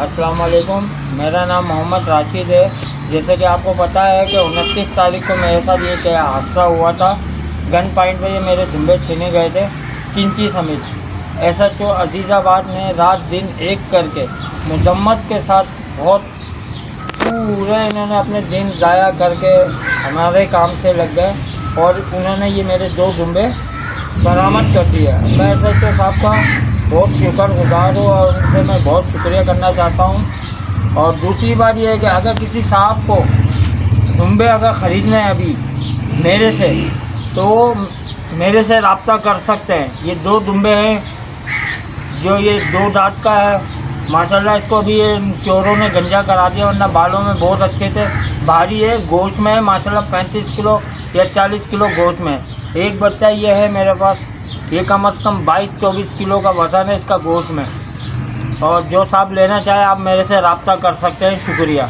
السلام علیکم، میرا نام محمد راشد ہے۔ جیسے کہ آپ کو پتہ ہے کہ 29 تاریخ کو میرے ساتھ یہ کیا حادثہ ہوا تھا۔ گن پوائنٹ پہ یہ میرے دمبے چھینے گئے تھے، کنچی سمیت۔ ایسا تو عزیز آباد میں رات دن ایک کر کے مذمت کے ساتھ بہت پورے انہوں نے اپنے دن ضائع کر کے ہمارے کام سے لگ گئے، اور انہوں نے یہ میرے 2 دمبے برآمد کر دیے۔ میں ایس ایچ او صاحب کا بہت شکر گزار ہوں اور ان سے میں بہت شکریہ کرنا چاہتا ہوں۔ اور دوسری بات یہ ہے کہ اگر کسی صاحب کو دمبے اگر خریدنے ہیں ابھی میرے سے، تو میرے سے رابطہ کر سکتے ہیں۔ یہ 2 دمبے ہیں جو یہ 2 دانت کا ہے، ماشاءاللہ اس کو بھی یہ چوروں نے گنجا کرا دیا، ورنہ بالوں میں بہت اچھے تھے۔ بھاری ہے، گوشت میں ہے، ماشاءاللہ 35 کلو یا 40 کلو گوشت میں ہے۔ ایک بچہ یہ ہے میرے پاس، یہ کم از کم 22-24 کلو کا وزن ہے اس کا گوشت میں۔ اور جو صاحب لینا چاہے آپ میرے سے رابطہ کر سکتے ہیں۔ شکریہ۔